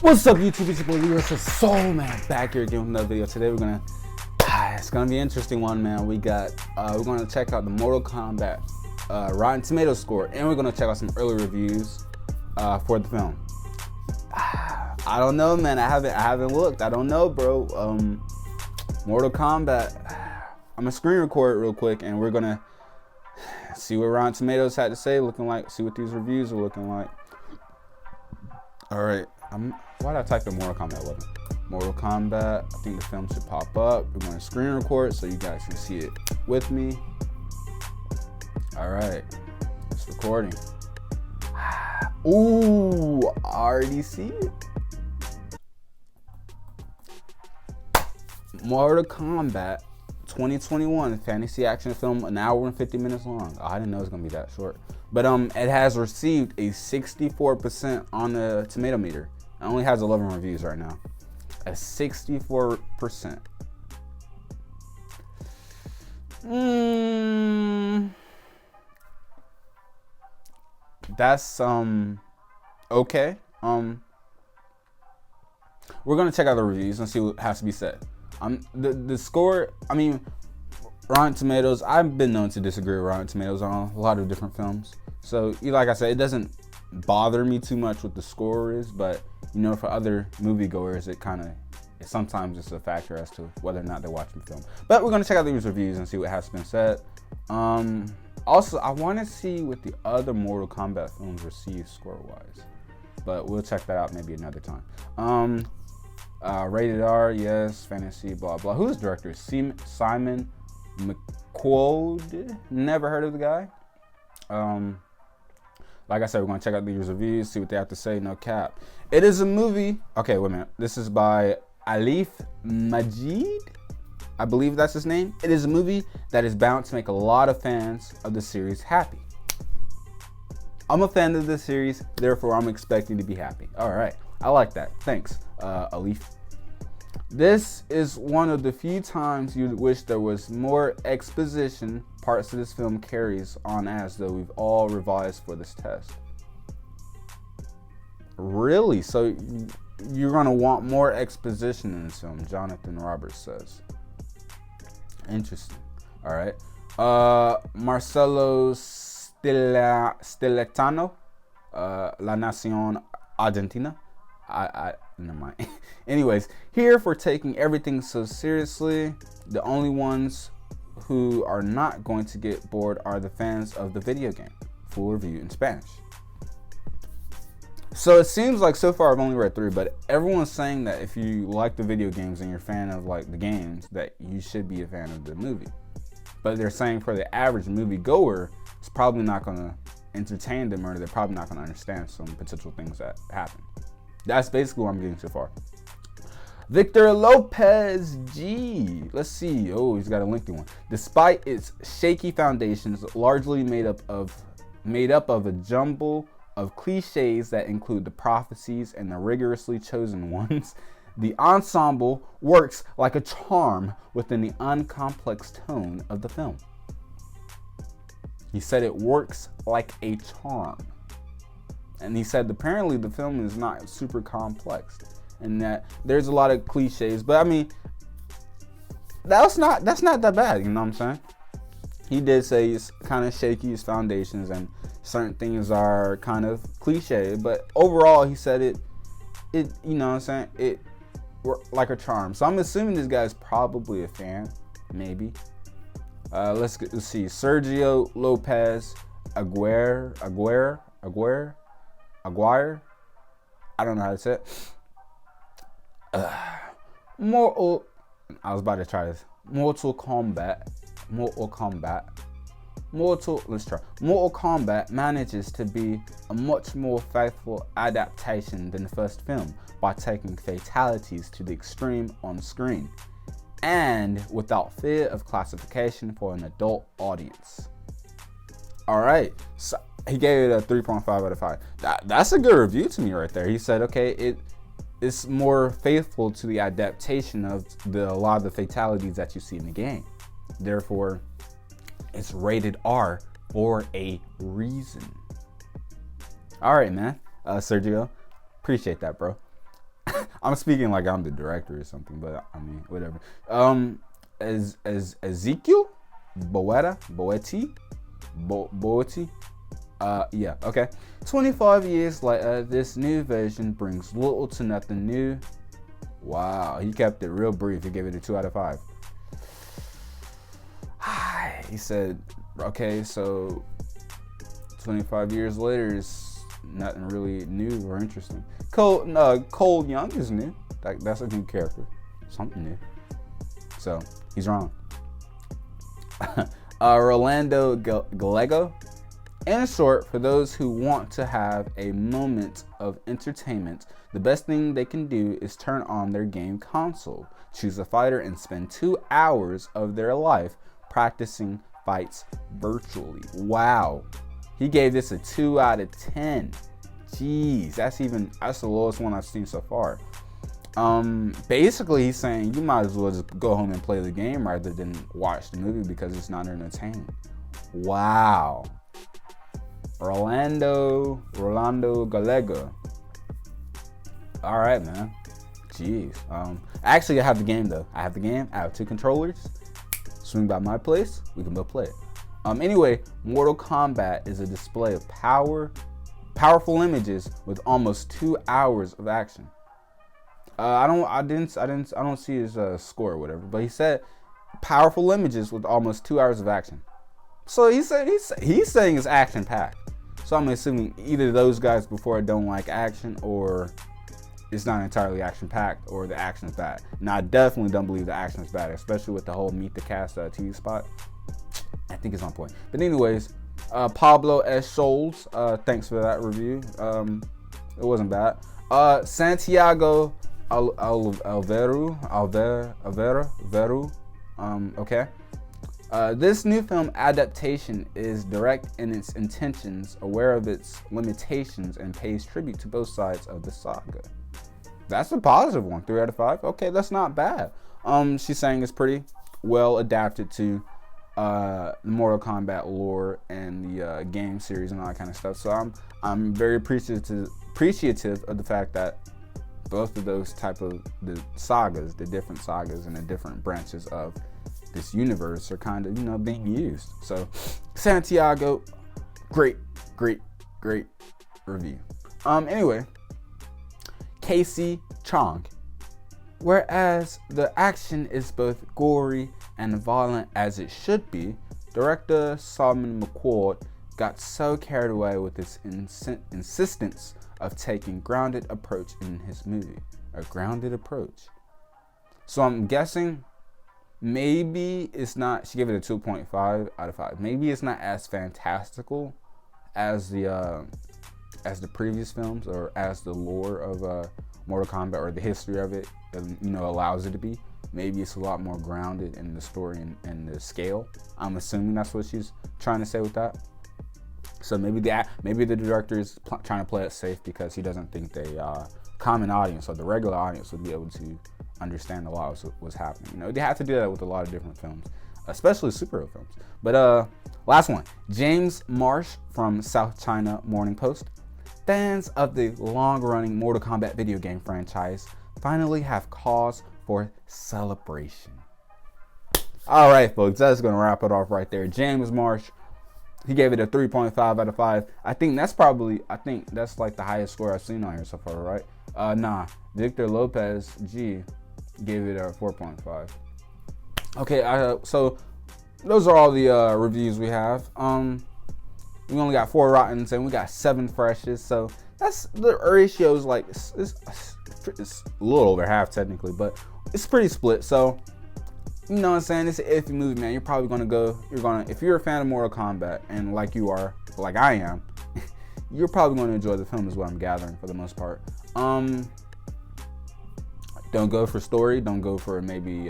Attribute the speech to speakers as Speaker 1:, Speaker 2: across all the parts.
Speaker 1: What's up, YouTube? It's your boy Leo, Soul Man, back here again with another video. Today it's gonna be an interesting one, man. We're gonna check out the Mortal Kombat Rotten Tomatoes score, and we're gonna check out some early reviews for the film. I don't know, man. I haven't looked. I don't know, bro. Mortal Kombat. I'm gonna screen record real quick, and we're gonna see what Rotten Tomatoes had to say, see what these reviews are looking like. All right. Why did I type in Mortal Kombat 11? Mortal Kombat. I think the film should pop up. We're going to screen record so you guys can see it with me. All right, it's recording. Ooh, I already see it. Mortal Kombat 2021 fantasy action film, an hour and 50 minutes long. I didn't know it was gonna be that short. But it has received a 64% on the tomato meter. It only has 11 reviews right now. A 64%. That's okay. We're gonna check out the reviews and see what has to be said. The score, I mean, Rotten Tomatoes, I've been known to disagree with Rotten Tomatoes on a lot of different films. So, like I said, it doesn't bother me too much what the score is, but you know, for other moviegoers, sometimes it's a factor as to whether or not they're watching the film. But we're gonna check out these reviews and see what has been said. Also, I want to see what the other Mortal Kombat films receive score-wise, but we'll check that out maybe another time. Rated R, yes, fantasy, blah blah. Who's the director? Simon McQuoid. Never heard of the guy. Like I said, we're gonna check out these reviews, see what they have to say. No cap. It is a movie. Okay, wait a minute. This is by Alif Majid. I believe that's his name. It is a movie that is bound to make a lot of fans of the series happy. I'm a fan of the series, therefore I'm expecting to be happy. All right, I like that. Thanks, Alif. This is one of the few times you'd wish there was more exposition parts of this film carries on as though we've all revised for this test. Really? So you're gonna want more exposition in this film, Jonathan Roberts says. Interesting. All right. Marcelo Stiletano, La Nación Argentina. Never mind. Anyways, here for taking everything so seriously. The only ones who are not going to get bored are the fans of the video game. Full review in Spanish. So it seems like so far I've only read 3, but everyone's saying that if you like the video games and you're a fan of like the games, that you should be a fan of the movie. But they're saying for the average movie goer, it's probably not going to entertain them, or they're probably not going to understand some potential things that happen. That's basically what I'm getting so far. Victor Lopez G. Let's see. Oh, he's got a lengthy one. Despite its shaky foundations, largely made up of a jumble of cliches that include the prophecies and the rigorously chosen ones, the ensemble works like a charm within the uncomplex tone of the film. He said it works like a charm. And he said apparently the film is not super complex and that there's a lot of cliches, but I mean, that's not that bad, you know what I'm saying? He did say it's kind of shaky, his foundations, and certain things are kind of cliche, but overall he said it you know what I'm saying, it worked like a charm. So I'm assuming this guy's probably a fan, maybe. Let's see. Sergio Lopez Aguirre. I don't know how to say it. Mortal Kombat manages to be a much more faithful adaptation than the first film by taking fatalities to the extreme on screen and without fear of classification for an adult audience. All right, so he gave it a 3.5 out of 5. That's a good review to me right there. He said, okay, it's more faithful to the adaptation of a lot of the fatalities that you see in the game. Therefore, it's rated R for a reason. All right, man. Sergio, appreciate that, bro. I'm speaking like I'm the director or something, but I mean, whatever. As Ezekiel Boetti. Yeah, okay. 25 years later, this new version brings little to nothing new. Wow, he kept it real brief. He gave it a 2 out of 5. He said, okay, so 25 years later is nothing really new or interesting. Cole Young is new. That's a new character. Something new. So, he's wrong. Rolando Gallego. In short, for those who want to have a moment of entertainment, the best thing they can do is turn on their game console, choose a fighter, and spend 2 hours of their life practicing fights virtually. Wow. He gave this a 2 out of 10. Jeez, that's the lowest one I've seen so far. Basically he's saying you might as well just go home and play the game rather than watch the movie because it's not entertaining. Wow. Rolando Gallego. All right, man. Jeez. Actually, I have the game though. I have 2 controllers. Swing by my place. We can both play it. Anyway, Mortal Kombat is a display of powerful images with almost 2 hours of action. I don't see his score or whatever, but he said powerful images with almost 2 hours of action. So he's saying it's action packed. So I'm assuming either those guys before don't like action, or it's not entirely action packed, or the action's bad. Now I definitely don't believe the action's bad, especially with the whole Meet the Cast TV spot. I think it's on point. But anyways, Pablo S. Scholes, thanks for that review. It wasn't bad. Santiago Alvaro. Okay. This new film adaptation is direct in its intentions, aware of its limitations, and pays tribute to both sides of the saga. That's a positive one. 3 out of 5. Okay, that's not bad. She's saying it's pretty well adapted to the Mortal Kombat lore and the game series and all that kind of stuff. So I'm very appreciative of the fact that both of those type of the sagas, the different sagas and the different branches of this universe are kind of, being used. So Santiago, great review. Anyway, Casey Chong. Whereas the action is both gory and violent as it should be, director Simon McQuoid got so carried away with his insistence of taking grounded approach in his movie. A grounded approach. So I'm guessing maybe it's not, she gave it a 2.5 out of 5. Maybe it's not as fantastical as the previous films, or as the lore of Mortal Kombat or the history of it allows it to be. Maybe it's a lot more grounded in the story and the scale. I'm assuming that's what she's trying to say with that. So maybe the director is trying to play it safe because he doesn't think the common audience or the regular audience would be able to understand a lot of what's happening. They have to do that with a lot of different films, especially superhero films. But last one, James Marsh from South China Morning Post. Fans of the long-running Mortal Kombat video game franchise finally have cause for celebration. All right, folks, that's gonna wrap it off right there. James Marsh, he gave it a 3.5 out of 5. I think that's like the highest score I've seen on here so far, right? Nah, Victor Lopez G gave it a 4.5. Okay, so those are all the reviews we have. We only got 4 rottens and we got 7 freshes, so that's the ratio is like it's a little over half technically, but it's pretty split. So you know what I'm saying, it's an iffy movie, man. You're probably if you're a fan of Mortal Kombat, and like I am, you're probably going to enjoy the film, is what I'm gathering for the most part. Don't go for story, don't go for maybe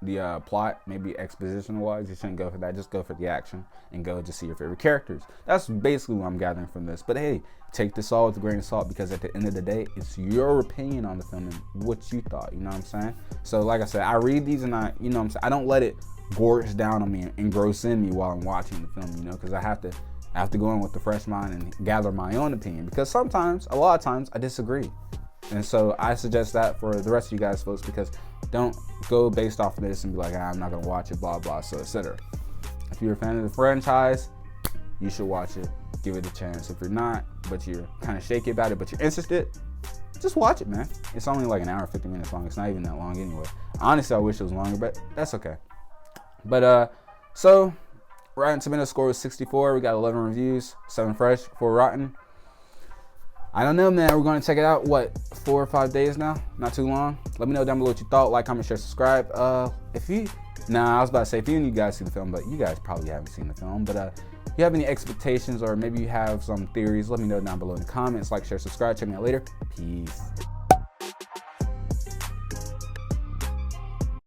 Speaker 1: the plot, maybe exposition wise. You shouldn't go for that. Just go for the action and go to see your favorite characters. That's basically what I'm gathering from this. But hey, take this all with a grain of salt, because at the end of the day, it's your opinion on the film and what you thought. You know what I'm saying? So like I said, I read these and I don't let it gorge down on me and engross in me while I'm watching the film, because I have to go in with a fresh mind and gather my own opinion, because a lot of times I disagree. And so I suggest that for the rest of you guys, folks, because don't go based off of this and be like, I'm not gonna watch it, blah blah, so etc. If you're a fan of the franchise, you should watch it, give it a chance. If you're not, but you're kind of shaky about it, but you're interested, just watch it, man. It's only like an hour 50 minutes long. It's not even that long anyway. Honestly, I wish it was longer, but that's okay. But so Rotten Tomatoes score was 64. We got 11 reviews, 7 fresh, 4 rotten. I don't know, man. We're going to check it out, what, 4 or 5 days now? Not too long. Let me know down below what you thought. Like, comment, share, subscribe. I was about to say, if you guys see the film, but you guys probably haven't seen the film. But if you have any expectations or maybe you have some theories, let me know down below in the comments. Like, share, subscribe. Check me out later. Peace.